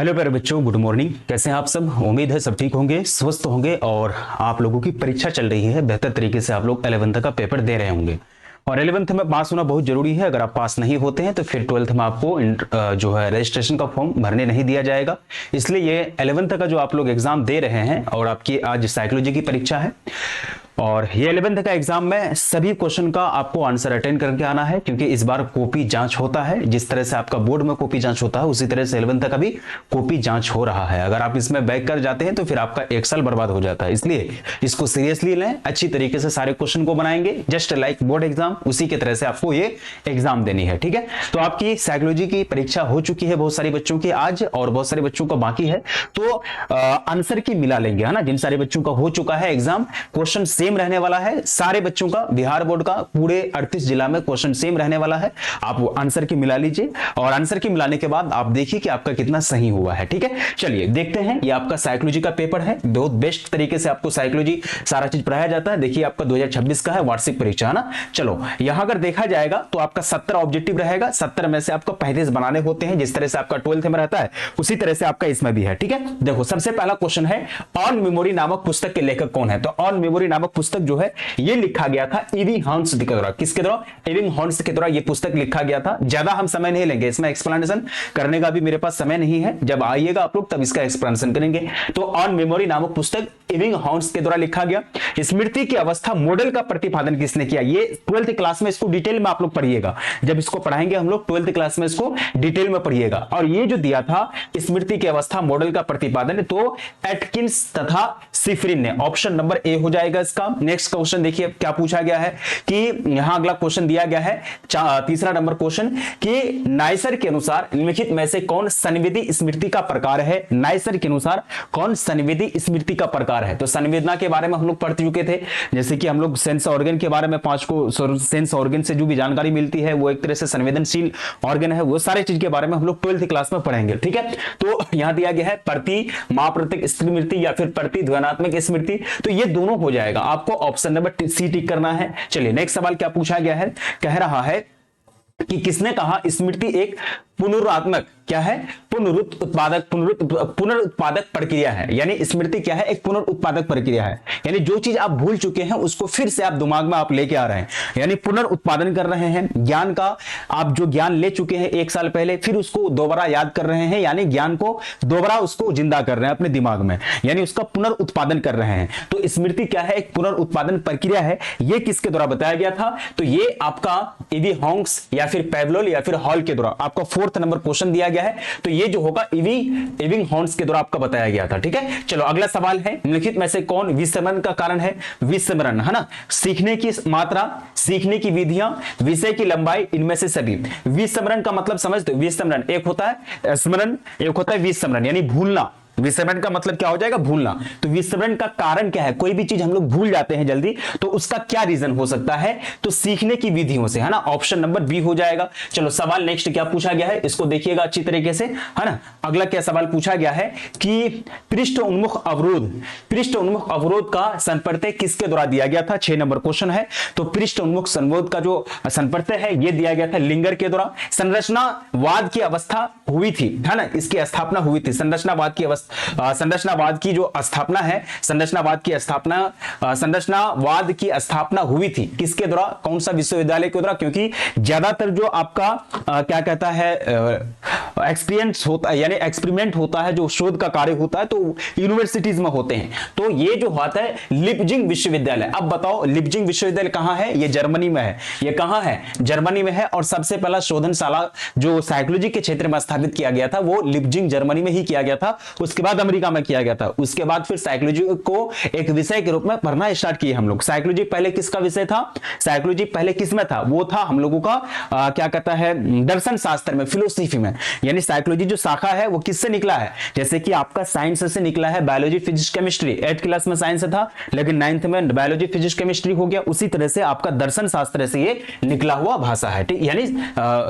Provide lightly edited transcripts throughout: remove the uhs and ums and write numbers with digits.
Hello प्यारे बच्चों, good morning. कैसे हैं आप सब? उम्मीद है सब ठीक होंगे, स्वस्थ होंगे और आप लोगों की परीक्षा चल रही है बेहतर तरीके से। आप लोग 11th का पेपर दे रहे होंगे और 11th में पास होना बहुत जरूरी है। अगर आप पास नहीं होते हैं तो फिर 12th में आपको जो है रजिस्ट्रेशन का फॉर्म भरने नहीं दिया जाएगा। इसलिए ये 11th का जो आप लोग एग्जाम दे रहे हैं और आपकी आज साइकोलॉजी की परीक्षा है और ये 11th का एग्जाम में सभी क्वेश्चन का आपको आंसर अटेंड करके आना है, क्योंकि इस बार कॉपी जांच होता है। जिस तरह से आपका बोर्ड में कॉपी जांच होता है उसी तरह से 11th का भी कॉपी जांच हो रहा है। अगर आप इसमें बैक कर जाते हैं तो फिर आपका एक साल बर्बाद हो जाता है। इसलिए इसको सीरियसली लें, अच्छी तरीके से सारे क्वेश्चन को बनाएंगे, जस्ट लाइक बोर्ड एग्जाम, उसी की तरह से आपको ये एग्जाम देनी है। ठीक है, तो आपकी साइकोलॉजी की परीक्षा हो चुकी है बहुत सारे बच्चों की आज और बहुत सारे बच्चों का बाकी है, तो आंसर की मिला लेंगे, है ना। जिन सारे बच्चों का हो चुका है एग्जाम, क्वेश्चन सेम रहने वाला है सारे बच्चों का। बिहार बोर्ड का पूरे 38 जिला में क्वेश्चन सेम रहने वाला है। आप आंसर की मिला लीजिए और आंसर की मिलाने के बाद आप देखिए कि आपका कितना सही हुआ है। ठीक है, चलिए देखते हैं। ये आपका साइकोलॉजी का पेपर है, बहुत बेस्ट तरीके से आपको साइकोलॉजी सारा चीज पढ़ाया जाता है। देखिए आपका 2026 का है वार्षिक परीक्षा, है ना। चलो यहां अगर देखा जाएगा तो आपका 70 ऑब्जेक्टिव रहेगा, 70 में से आपको 35 बनाने होते हैं। जिस तरह से आपका 12th में रहता है उसी तरह से आपका इसमें भी है। ठीक है, देखो सबसे पहला क्वेश्चन है, ऑन मेमोरी नामक पुस्तक के लेखक कौन है। तो ऑन मेमोरी नामक पुस्तक जो है ये लिखा गया था इविंग हॉर्न्स के द्वारा। किसके द्वारा? इविंग हॉर्न्स के द्वारा ये पुस्तक लिखा गया था। ज्यादा हम समय नहीं लेंगे इसमें, एक्सप्लेनेशन करने का भी मेरे पास समय नहीं है। जब आइएगा आप लोग तब इसका एक्सप्लेनेशन करेंगे। तो ऑन मेमोरी नामक पुस्तक इविंग हॉर्न्स के द्वारा लिखा गया। स्मृति की अवस्था मॉडल का प्रतिपादन किसने किया? ये 12th क्लास में इसको डिटेल में आप लोग पढ़िएगा। जब इसको पढ़ाएंगे हम लोग 12th क्लास में इसको डिटेल में पढ़िएगा। और ये जो दिया था स्मृति की अवस्था मॉडल का प्रतिपादन, तो एटकिंस तथा सिफरिन ने, ऑप्शन नंबर ए हो जाएगा इसका। नेक्स्ट क्वेश्चन देखिए क्या पूछा गया है कि यहां अगला क्वेश्चन दिया गया है तीसरा नंबर क्वेश्चन कि नाइसर के अनुसार निम्नलिखित में से कौन संवेदी स्मृति का प्रकार है। नाइसर के अनुसार कौन संवेदी स्मृति का प्रकार है? तो संवेदना के बारे में हम लोग पढ़ चुके थे, जैसे कि हम लोग सेंस ऑर्गन के बारे में 5 को सेंस ऑर्गन से जो भी जानकारी मिलती है वो एक तरह से संवेदनशील ऑर्गन है। वो सारे चीज के बारे में हम लोग 12th क्लास में पढ़ेंगे। ठीक है, तो यहां दिया गया है प्रति माप्रतिक स्मृति या फिर प्रति ध्वनात्मक स्मृति, तो ये दोनों हो जाएगा। आपको ऑप्शन नंबर सी टिक करना है। चलिए नेक्स्ट सवाल क्या पूछा गया है, कह रहा है कि किसने कहा स्मृति एक पुनरुत्पादक क्या है? पुनरुत्पादक प्रक्रिया है। यानी स्मृति क्या है? एक पुनरुत्पादक प्रक्रिया है। यानी जो चीज आप भूल चुके हैं उसको फिर से आप दिमाग में आप लेके आ रहे हैं, यानी पुनरुत्पादन कर रहे हैं। ज्ञान का आप जो ज्ञान ले चुके हैं 1 साल पहले, फिर उसको दोबारा याद कर रहे हैं, यानी ज्ञान को दोबारा उसको जिंदा कर रहे हैं अपने दिमाग में, यानी उसका पुनरुत्पादन कर रहे हैं। तो स्मृति क्या है? एक पुनरुत्पादन प्रक्रिया है। ये किसके द्वारा बताया गया था? तो ये आपका इवी हॉन्क्स या फिर पैवलोव या फिर हॉल के द्वारा आपका 4th नंबर क्वेश्चन दिया गया है। तो ये जो होगा इविंग हॉर्न्स के द्वारा आपका बताया गया था। ठीक है, चलो अगला सवाल है, निम्नलिखित में से कौन विस्मरण का कारण है? विस्मरण, है ना। सीखने की मात्रा, सीखने की विधियां, विषय की लंबाई, इनमें से सभी। विस्मरण का मतलब समझते हो? विस्मरण एक होता है स्मरण, एक होता है विस्मरण यानी भूलना। विस्मरण का मतलब क्या हो जाएगा? भूलना। तो विस्मरण का कारण क्या है? कोई भी चीज हम लोग भूल जाते हैं जल्दी, तो उसका क्या रीजन हो सकता है? तो सीखने की विधियों से, है ना। ऑप्शन नंबर बी हो जाएगा। चलो सवाल नेक्स्ट क्या पूछा गया है इसको देखिएगा अच्छी तरीके से, है ना। अगला क्या सवाल पूछा गया है कि पृष्ठ उन्मुख अवरोध, पृष्ठ उन्मुख अवरोध का संप्रत्यय किसके द्वारा दिया गया था? 6 नंबर क्वेश्चन है। तो पृष्ठ उन्मुख संरोध का जो संप्रत्यय है ये दिया गया था लिंगर के द्वारा। संरचनावाद की अवस्था हुई थी, है ना, इसकी स्थापना हुई थी। संरचनावाद की अवस्था, संरचनावाद की जो स्थापना है, संरचनावाद की स्थापना हुई थी किसके द्वारा? कौन सा विश्वविद्यालय के द्वारा? क्योंकि ज्यादातर जो आपका क्या कहता है एक्सपीरियंस होता है, यानी एक्सपेरिमेंट होता है, जो शोध का कार्य होता है, तो यूनिवर्सिटीज में होते हैं। तो ये जो होता है लिपजिंग विश्वविद्यालय। अब बताओ लिपजिंग विश्वविद्यालय कहां है? ये जर्मनी में है। ये कहां है? जर्मनी में है। और सबसे पहला शोधनशाला जो साइकोलॉजी के क्षेत्र में स्थापित किया गया था वो लिपजिंग जर्मनी में ही किया गया था। उसके बाद अमेरिका में किया गया था। उसके बाद फिर साइकोलॉजी को एक विषय के रूप में पढ़ना स्टार्ट किए हम लोग। साइकोलॉजी पहले किसका विषय था? साइकोलॉजी पहले किस में था? वो था हम लोगों का क्या कहता है दर्शन शास्त्र में, फिलोसफी में। यानी साइकोलॉजी जो शाखा है वो किससे निकला है? जैसे कि आपका साइंस से निकला है, biology physics chemistry. 8th class में साइंस था लेकिन 9th में बायोलॉजी फिजिक्स केमिस्ट्री हो गया। उसी तरह से आपका दर्शन शास्त्र से ये निकला हुआ भाषा है, ठीक, यानी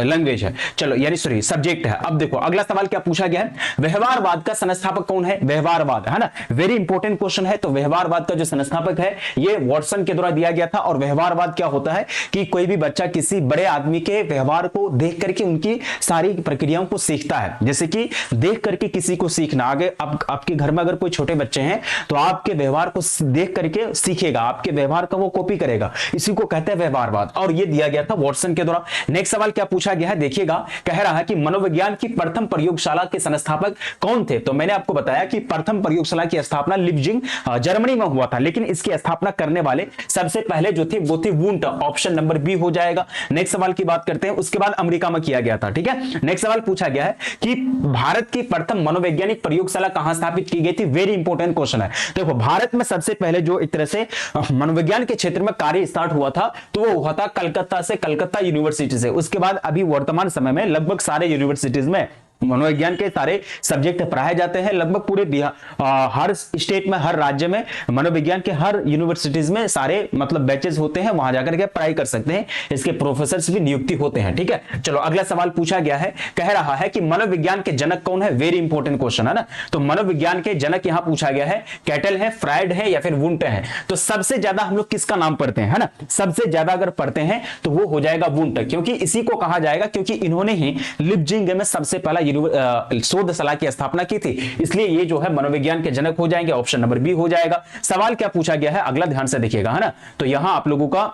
लैंग्वेज है। चलो यानी सॉरी सब्जेक्ट है। अब देखो अगला सवाल क्या पूछा गया है, व्यवहारवाद का संस्थापक कौन है? व्यवहारवाद, है ना, वेरी इंपॉर्टेंट क्वेश्चन है। तो व्यवहारवाद का जो संस्थापक है ये वॉटसन के द्वारा दिया गया था। और व्यवहारवाद क्या होता है कि कोई भी बच्चा किसी बड़े आदमी के व्यवहार को देख करके उनकी सारी प्रक्रियाओं को सीखता है, जैसे कि देख करके किसी को सीखना। आगे अब आपके घर में अगर कोई छोटे बच्चे हैं तो आपके व्यवहार को देख करके सीखेगा, आपके व्यवहार का वो कॉपी करेगा, इसी को कहते हैं व्यवहारवाद। और ये दिया गया था वॉटसन के द्वारा। नेक्स्ट सवाल क्या पूछा गया है, देखिएगा, कह रहा है कि मनोविज्ञान की प्रथम प्रयोगशाला के संस्थापक कौन थे? तो मैंने आपको बताया कि प्रथम प्रयोगशाला की स्थापना लिपजिग जर्मनी में हुआ था, लेकिन इसकी स्थापना करने वाले सबसे पहले जो थे वो थे वुंट। ऑप्शन नंबर बी हो जाएगा। नेक्स्ट सवाल की बात करते हैं, उसके बाद अमेरिका में किया गया था। ठीक है, नेक्स्ट सवाल पूछा गया है कि भारत की प्रथम मनोवैज्ञानिक प्रयोगशाला कहां स्थापित की गई थी? वेरी इंपॉर्टेंट क्वेश्चन है। देखो, भारत में सबसे पहले जो एक तरह से मनोविज्ञान के क्षेत्र में कार्य स्टार्ट हुआ था तो वो हुआ था कलकत्ता से, कलकत्ता यूनिवर्सिटी से। उसके बाद अभी वर्तमान समय में लगभग सारे यूनिवर्सिटीज में मनोविज्ञान के सारे सब्जेक्ट पढ़ाए जाते हैं। लगभग पूरे हर स्टेट में, हर राज्य में मनोविज्ञान के हर यूनिवर्सिटीज में सारे मतलब बैचेस होते हैं, वहां जाकर के पढ़ाई कर सकते हैं, इसके प्रोफेसर्स भी नियुक्ति होते हैं। ठीक है, चलो अगला सवाल पूछा गया है, कह रहा है कि मनोविज्ञान के जनक कौन है? वेरी इंपॉर्टेंट क्वेश्चन है ना। तो मनोविज्ञान के जनक यहां पूछा गया है, कैटल है, फ्रायड है या फिर वुंट है? तो सबसे ज्यादा हम लोग किसका नाम पढ़ते हैं, है ना? सबसे ज्यादा अगर पढ़ते हैं तो वो हो जाएगा वुंट, क्योंकि इसी को कहा जाएगा क्योंकि इन्होंने ही लिपजिग में सबसे पहला शोधशाला की स्थापना की थी, इसलिए ये जो है मनोविज्ञान के जनक हो जाएंगे। ऑप्शन नंबर बी हो जाएगा। सवाल क्या पूछा गया है, अगला ध्यान से देखिएगा, है ना। तो यहां आप लोगों का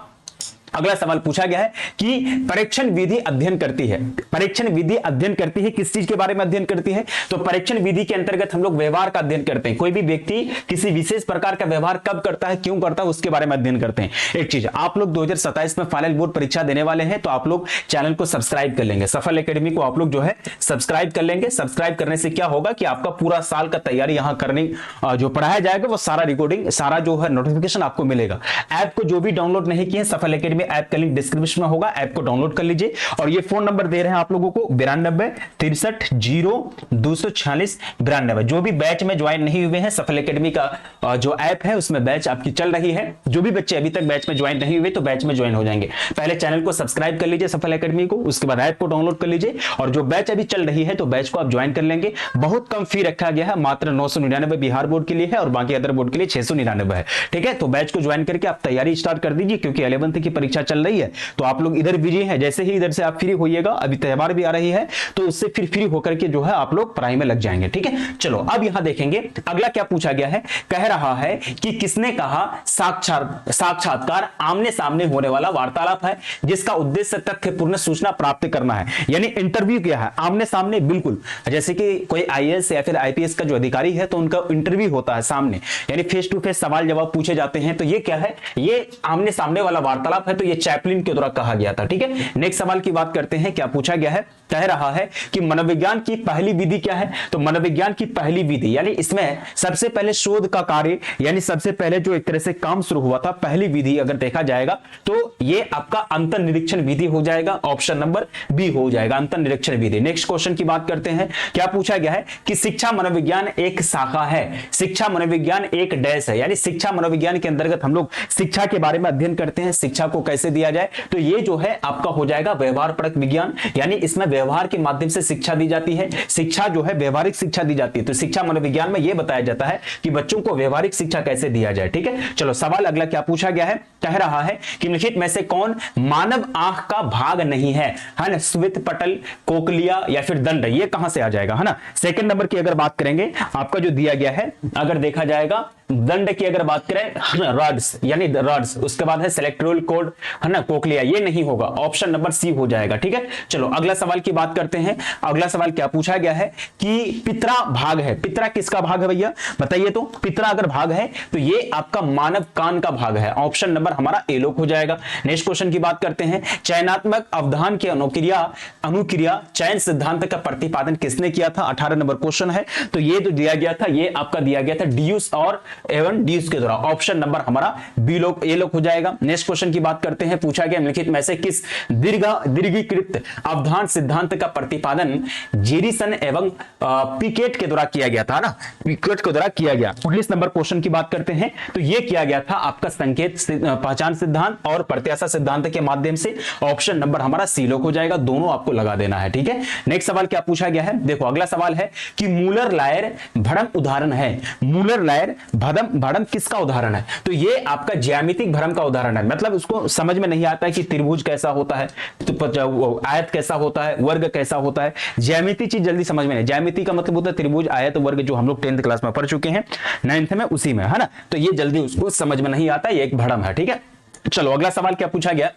अगला सवाल पूछा गया है कि परीक्षण विधि अध्ययन करती है। परीक्षण विधि अध्ययन करती है, किस चीज के बारे में अध्ययन करती है? तो परीक्षण विधि के अंतर्गत हम लोग व्यवहार का अध्ययन करते हैं। कोई भी व्यक्ति किसी विशेष प्रकार का व्यवहार कब करता है, क्यों करता है, उसके बारे में अध्ययन करते हैं। एक चीज, आप लोग 2027 में फाइनल बोर्ड परीक्षा देने वाले हैं, तो आप लोग चैनल को सब्सक्राइब कर लेंगे, सफल एकेडमी को आप लोग जो है सब्सक्राइब कर लेंगे। सब्सक्राइब करने से क्या होगा कि आपका पूरा साल का तैयारी यहां करने जो पढ़ाया जाएगा वो सारा रिकॉर्डिंग, सारा जो है नोटिफिकेशन आपको मिलेगा। ऐप को जो भी डाउनलोड नहीं किए, सफल एकेडमी ऐप का लिंक डिस्क्रिप्शन में होगा, ऐप को डाउनलोड कर लीजिए। और ये फोन नंबर दे रहे हैं आप लोगों को 92 63 0 246 92। जो भी बैच में ज्वाइन नहीं हुए हैं, सफल एकेडमी का जो ऐप है उसमें बैच आपकी चल रही है। जो भी बच्चे अभी तक बैच में ज्वाइन नहीं हुए तो बैच में ज्वाइन हो जाएंगे। पहले चैनल को सब्सक्राइब कर लीजिए सफल एकेडमी को, उसके बाद ऐप को डाउनलोड कर लीजिए, और जो बैच अभी चल रही है तो बैच को आप ज्वाइन कर लेंगे। बहुत कम फी रखा गया है, मात्र 999 बिहार बोर्ड के लिए है और बाकी अदर बोर्ड के लिए 699 है। ठीक है, तो बैच को ज्वाइन करके आप तैयारी स्टार्ट कर दीजिए, क्योंकि 11th की परीक्षा चल रही है तो आप लोग इधर बिजी हैं। जैसे ही इधर से आप फ्री होइएगा, अभी त्यौहार भी आ रही है तो उससे फिर फ्री होकर के जो है आप लोग पढ़ाई में लग जाएंगे। ठीक है, चलो अब यहां देखेंगे अगला क्या पूछा गया है। कह रहा है कि किसने कहा साक्षात्कार आमने सामने होने वाला वार्तालाप है जिसका उद्देश्य तथ्यपूर्ण सूचना प्राप्त करना है। यानी इंटरव्यू क्या है, आमने सामने, बिल्कुल जैसे कि कोई आईएएस या फिर आईपीएस का जो अधिकारी है तो उनका इंटरव्यू होता है सामने, यानी फेस टू फेस सवाल जवाब पूछे जाते हैं। तो ये क्या है, ये आमने सामने वाला वार्तालाप है, तो ये चैपलिन के द्वारा कहा गया था। ठीक है, नेक्स्ट सवाल की बात करते हैं, क्या पूछा गया है। कह रहा है कि मनोविज्ञान की पहली विधि क्या है। तो मनोविज्ञान की पहली विधि यानी इसमें सबसे पहले शोध का कार्य, यानी सबसे पहले जो एक तरह से काम शुरू हुआ था, पहली विधि अगर देखा जाएगा तो ये आपका अंतर्निरीक्षण विधि हो जाएगा। ऑप्शन नंबर बी हो जाएगा, अंतर्निरीक्षण विधि। नेक्स्ट क्वेश्चन की बात करते हैं, क्या पूछा गया है कि शिक्षा मनोविज्ञान एक शाखा है, शिक्षा मनोविज्ञान एक डैश है। यानी शिक्षा मनोविज्ञान के अंतर्गत हम लोग शिक्षा के बारे में अध्ययन करते हैं, शिक्षा को कैसे दिया जाए। तो ये जो है आपका हो जाएगा व्यवहार परक विज्ञान, यानी इसमें व्यवहार के माध्यम से शिक्षा दी जाती है। शिक्षा जो है व्यवहारिक शिक्षा दी जाती है। तो शिक्षा मनोविज्ञान में यह बताया जाता है कि बच्चों को व्यवहारिक शिक्षा कैसे दिया जाए। ठीक है, चलो सवाल अगला क्या पूछा गया है। कह रहा है कि निम्नलिखित में से कौन मानव आंख का भाग नहीं है ना। स्वित पटल, कोकलिया या फिर दंड, ये कहां से आ जाएगा, है ना। सेकंड नंबर की अगर बात करेंगे, आपका जो दिया गया है, अगर देखा जाएगा दंड की अगर बात करें, रॉड्स यानी रॉड्स, उसके बाद है सेलेक्ट्रोल कोड, है ना, कोकलिया, ये नहीं होगा। ऑप्शन नंबर सी हो जाएगा। ठीक है, चलो अगला सवाल की बात करते हैं। अगला सवाल क्या पूछा गया है कि पितरा भाग है। पितरा किसका भाग है भैया, बताइए तो। पितरा अगर भाग है तो ये आपका मानव कान का भाग है। ऑप्शन नंबर हमारा ए लोक हो जाएगा। नेक्स्ट क्वेश्चन की बात करते हैं, चयनात्मक अवधान की अनुक्रिया चयन सिद्धांत का प्रतिपादन किसने किया था। 18 नंबर क्वेश्चन है। तो ये जो दिया गया था, ये आपका दिया गया था डियूस और एवन डीज के द्वारा। ऑप्शन नंबर हमारा बी लोक, ए लोक हो जाएगा। नेक्स्ट क्वेश्चन की बात करते हैं, पूछा गया निम्नलिखित में से किस दीर्घीकृत अवधान सिद्धांत का प्रतिपादन जेरिसन एवं पिकेट के द्वारा किया गया था ना, पिकेट के द्वारा किया गया। 19 नंबर क्वेश्चन की बात करते हैं, तो ये किया गया था आपका संकेत पहचान सिद्धांत और प्रत्याशा सिद्धांत के माध्यम से। ऑप्शन नंबर हमारा सी लोक हो जाएगा, दोनों आपको लगा देना है। ठीक है, नेक्स्ट सवाल क्या पूछा गया है, देखो अगला सवाल है कि मूलर लायर भ्रम उदाहरण है। मूलर लायर भ्रम भ्रम किसका उदाहरण है? तो ये आपका ज्यामितिक भ्रम का उदाहरण है। मतलब उसको समझ में नहीं आता है कि त्रिभुज कैसा होता है, तो आयत कैसा होता है, वर्ग कैसा होता है। ज्यामिति चीज जल्दी समझ में नहीं। ज्यामिति का मतलब होता है त्रिभुज, आयत, वर्ग, जो हम लोग 10th क्लास में पढ़ चुके हैं, 9th में, उसी में, है ना। तो ये जल्दी उसको समझ में नहीं आता, ये एक भ्रम है, ठीक है। चलो अगला सवाल क्या पूछा गया,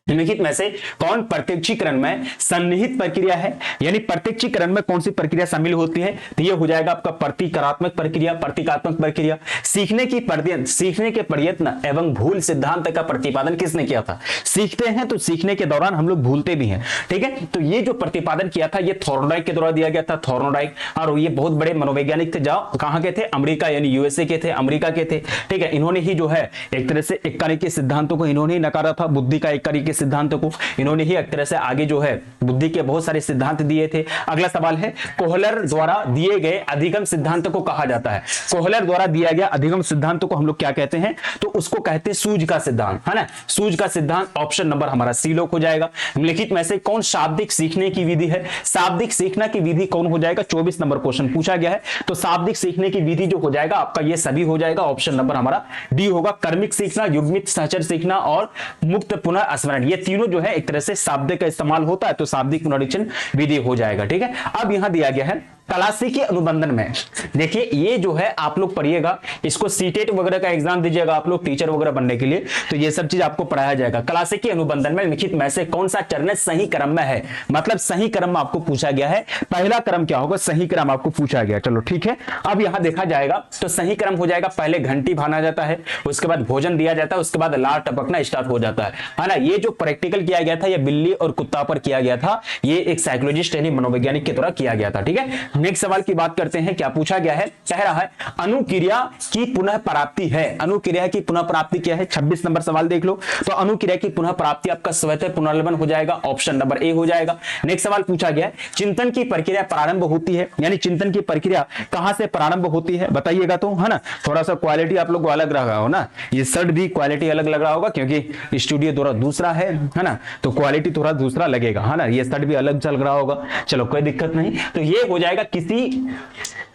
निम्नलिखित में से कौन प्रत्यक्षीकरण में सन्निहित प्रक्रिया है, यानी प्रत्यक्षीकरण में कौन सी प्रक्रिया शामिल होती है? तो ये हो जाएगा आपका प्रतीकात्मक प्रक्रिया, प्रतीकात्मक प्रक्रिया। सीखने के प्रयत्न एवं भूल सिद्धांत का प्रतिपादन किसने किया था? सीखते हैं तो सीखने के दौरान हम लोग भूलते भी हैं, ठीक है। तो ये जो प्रतिपादन किया था ये थॉर्नडाइक के द्वारा दिया गया था, थॉर्नडाइक। और ये बहुत बड़े मनोवैज्ञानिक थे, जाओ कहां के थे? अमेरिका यानी यूएसए के थे, अमेरिका के थे, ठीक है। इन्होंने ही जो है एक तरह से इक्कानी के सिद्धांतों को इन्होंने ही नकारा था, बुद्धि का इक्कानी सिद्धांत को इन्होंने ही एक तरह से आगे जो है बुद्धि के बहुत सारे सिद्धांत दिए थे। अगला सवाल है, कोहलर द्वारा दिए गए अधिगम सिद्धांत को कहा जाता है? कोहलर द्वारा दिया गया अधिगम सिद्धांत को हम लोग क्या कहते हैं? तो उसको कहते हैं सूझ का सिद्धांत, है ना। सूझ का सिद्धांत ऑप्शन नंबर हमारा सी लोक हो जाएगा। निम्नलिखित में से कौन शाब्दिक सीखने की विधि है? शाब्दिक सीखना की विधि कौन हो जाएगा? 24 नंबर क्वेश्चन पूछा गया है। तो शाब्दिक सीखने की विधि जो हो जाएगा आपका ये सभी हो जाएगा, ऑप्शन नंबर हमारा डी होगा। कर्मिक सीखना, युग्मित सहचर सीखना और मुक्त पुनः स्मरण, ये तीनों जो है एक तरह से शाब्दिक का इस्तेमाल होता है, तो शाब्दिक पुनरीक्षण विधि हो जाएगा, ठीक है। अब यहां दिया गया है क्लासिकी अनुबंधन में, देखिए ये जो है आप लोग पढ़िएगा, इसको सीटेट वगैरह का एग्जाम दीजिएगा आप लोग टीचर वगैरह बनने के लिए, तो ये सब चीज आपको पढ़ाया जाएगा। क्लासिकी अनुबंधन में लिखित में से कौन सा चरण सही क्रम में है? मतलब सही क्रम में आपको पूछा गया है। पहला क्रम क्या होगा? सही क्रम आपको पूछा गया, चलो ठीक है। अब यहां देखा जाएगा तो सही क्रम हो जाएगा, पहले घंटी भाना जाता है, उसके बाद भोजन दिया जाता है, उसके बाद लार टपकना स्टार्ट हो जाता है ना। ये जो प्रैक्टिकल किया गया था ये बिल्ली और कुत्ता पर किया गया था, ये एक साइकोलॉजिस्ट यानी मनोवैज्ञानिक के द्वारा किया गया था, ठीक है। नेक्स्ट सवाल की बात करते हैं, क्या पूछा गया है? कह रहा है अनुक्रिया की पुनः प्राप्ति है। अनुक्रिया की पुनः प्राप्ति क्या है? 26 नंबर सवाल देख लो। तो अनुक्रिया की पुनः प्राप्ति आपका स्वतः पुनर्लवन हो जाएगा, ऑप्शन नंबर ए हो जाएगा। नेक्स्ट सवाल पूछा गया है चिंतन की प्रक्रिया प्रारंभ होती है, यानी चिंतन की प्रक्रिया कहां से प्रारंभ होती है बताइएगा, तो है ना। थोड़ा सा क्वालिटी आप लोग को अलग रहा हो ना, ये शर्ट भी क्वालिटी अलग लग रहा होगा क्योंकि स्टूडियो थोड़ा दूसरा है ना, तो क्वालिटी थोड़ा दूसरा लगेगा, है ना। ये शर्ट भी अलग चल रहा होगा, चलो कोई दिक्कत नहीं। तो ये हो जाएगा किसी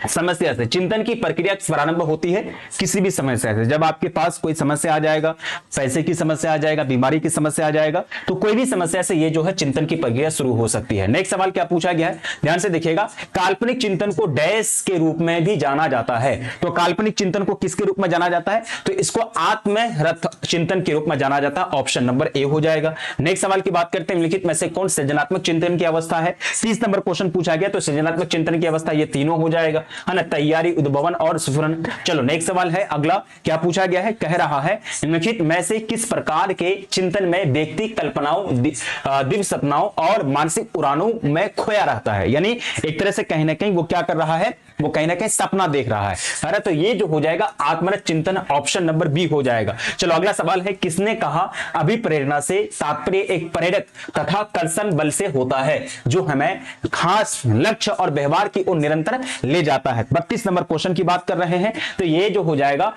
समस्या से, चिंतन की प्रक्रिया प्रारंभ होती है किसी भी समस्या से। जब आपके पास कोई समस्या आ जाएगा, पैसे की समस्या आ जाएगा, बीमारी की समस्या आ जाएगा, तो कोई भी समस्या से ये जो है चिंतन की प्रक्रिया शुरू हो सकती है। नेक्स्ट सवाल क्या पूछा गया है, ध्यान से देखिएगा। काल्पनिक चिंतन को डैश के रूप में भी जाना जाता है। तो काल्पनिक चिंतन को किसके रूप में जाना जाता है? तो इसको आत्मरथ चिंतन के रूप में जाना जाता है, ऑप्शन नंबर ए हो जाएगा। नेक्स्ट सवाल की बात करते हैं, निम्नलिखित में से कौन सृजनात्मक चिंतन की अवस्था है? 30 नंबर क्वेश्चन पूछा गया, तो सृजनात्मक चिंतन की अवस्था ये तीनों हो जाएगा, है ना, तैयारी, उद्भवन और स्फुरन। चलो नेक्स्ट सवाल है, अगला क्या पूछा गया है? कह रहा है निम्नलिखित में से किस प्रकार के चिंतन में व्यक्ति कल्पनाओं, दिव्य सपनाओं और मानसिक उड़ानों में खोया रहता है? यानी एक तरह से कहीं ना कहीं वो क्या कर रहा है, वो कहीं ना कहीं सपना देख रहा है, अरे तो ये जो हो जाएगा आत्मरथ चिंतन, ऑप्शन नंबर बी हो जाएगा। चलो अगला सवाल है, किसने कहा अभिप्रेरणा से तात्पर्य एक प्रेरक तथा कर्षण बल से होता है जो हमें खास लक्ष्य और व्यवहार की ओर निरंतर ले जाता है? 32 नंबर क्वेश्चन की बात कर रहे हैं, तो ये जो हो जाएगा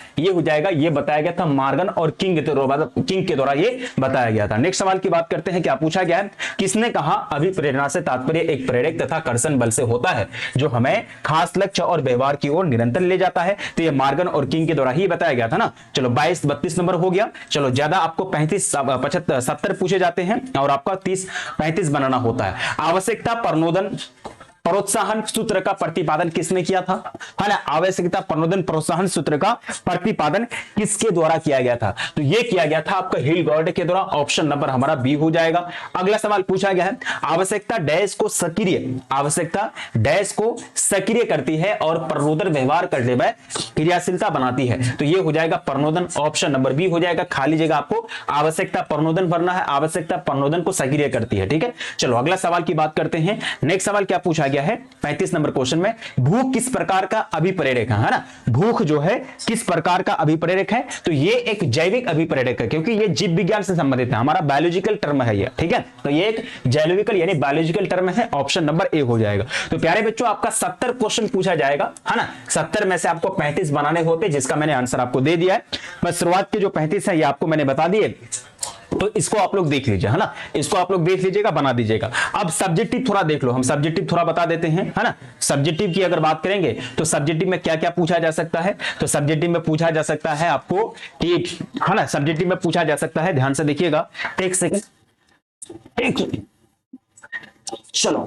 ये बताया गया था मॉर्गन और किंग के द्वारा ये बताया गया था। नेक्स्ट सवाल की बात करते हैं, क्या पूछा गया है? किसने कहा अभिप्रेरणा से तात्पर्य एक प्रेरक तथा कर्षण बल से होता है जो हमें खास लक्ष्य और व्यवहार की ओर निरंतर ले जाता है? तो ये मॉर्गन और किंग के द्वारा ही बताया गया था ना। चलो 32 नंबर हो गया। चलो ज्यादा आपको 35 70 पूछे जाते हैं और आपका 30-35 बनाना होता है। आवश्यकता प्रणोदन प्रोत्साहन सूत्र का प्रतिपादन किसने किया था, है ना? आवश्यकता प्रणोदन प्रोत्साहन सूत्र का प्रतिपादन किसके द्वारा किया गया था? तो ये किया गया था आपका हिलगॉर्ड के द्वारा, ऑप्शन नंबर हमारा बी हो जाएगा। अगला सवाल पूछा गया है, आवश्यकता डैश को सक्रिय करती है और प्रणोदन व्यवहार करने में क्रियाशीलता बनाती है। तो ये हो जाएगा प्रणोदन, ऑप्शन नंबर बी हो जाएगा। खाली जगह आपको आवश्यकता प्रणोदन भरना है, आवश्यकता प्रणोदन को सक्रिय करती है, ठीक है। चलो अगला सवाल की बात करते हैं। नेक्स्ट सवाल क्या पूछा गया है 35 नंबर क्वेश्चन में, भूख किस प्रकार का अभिप्रेरक है ना? भूख जो है किस प्रकार का अभिप्रेरक है? तो ये एक जैविक अभिप्रेरक है क्योंकि ये जीव विज्ञान से संबंधित है, हमारा बायोलॉजिकल टर्म है ये, ठीक है। तो ये एक जैविकल यानी बायोलॉजिकल टर्म है, ऑप्शन नंबर ए हो जाएगा। तो प्यारे बच्चों आपका 70 क्वेश्चन पूछा जाएगा, है ना। 70 में से आपको 35 बनाने होते जिसका मैंने आंसर आपको दे दिया है। बस शुरुआत के जो 35 है ये आपको मैंने बता दिए, तो इसको आप लोग देख लीजिए, है ना, इसको आप लोग देख लीजिएगा, बना दीजिएगा। अब सब्जेक्टिव थोड़ा देख लो, हम सब्जेक्टिव थोड़ा बता देते हैं, है ना। सब्जेक्टिव की अगर बात करेंगे तो सब्जेक्टिव में क्या क्या पूछा जा सकता है, तो सब्जेक्टिव में पूछा जा सकता है आपको कि, है ना, सब्जेक्टिव में पूछा जा सकता है, ध्यान से देखिएगा, एक सेकंड, चलो,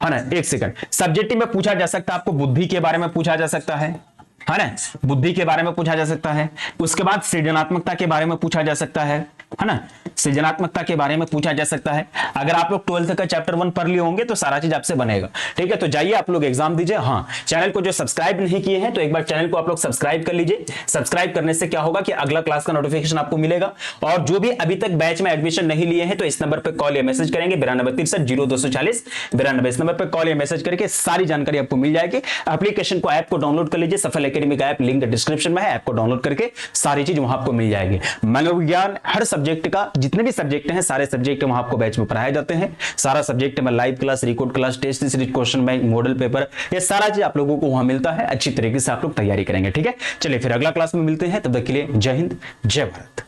है ना, एक सेकंड। सब्जेक्टिव में पूछा जा सकता है आपको बुद्धि के बारे में पूछा जा सकता है ना, बुद्धि के बारे में पूछा जा सकता है। उसके बाद सृजनात्मकता के बारे में पूछा जा सकता है ना, सृजनात्मकता के बारे में पूछा जा सकता है। अगर आप लोग 12th का चैप्टर 1 पढ़ लिए होंगे तो सारा चीज आपसे बनेगा, ठीक है। तो जाइए आप लोग एग्जाम दीजिए। हाँ, चैनल को जो सब्सक्राइब नहीं किए हैं तो एक बार चैनल को आप लोग सब्सक्राइब कर लीजिए। सब्सक्राइब करने से क्या होगा कि अगला क्लास का नोटिफिकेशन आपको मिलेगा। और जो भी अभी तक बैच में एडमिशन नहीं लिए हैं तो इस नंबर पर कॉल या मैसेज करेंगे, 9263 0240 इस नंबर पर कॉल या मैसेज करके सारी जानकारी आपको मिल जाएगी। एप्लीकेशन को, ऐप को डाउनलोड कर लीजिए, सफल एकेडमी का ऐप, लिंक डिस्क्रिप्शन में है, ऐप को डाउनलोड करके सारी चीज वहां आपको मिल जाएगी। मनोविज्ञान हर सब्जेक्ट का, जितने भी सब्जेक्ट हैं सारे सब्जेक्ट वहां आपको बैच में पढ़ाए जाते हैं। सारा सब्जेक्ट में live class, record class, test series, question bank, model paper, ये सारा चीज आप लोगों को वहां मिलता है। अच्छी तरीके से आप लोग तैयारी करेंगे, ठीक है। चलिए फिर अगला क्लास में मिलते हैं, तब तक के लिए जय हिंद, जय भारत।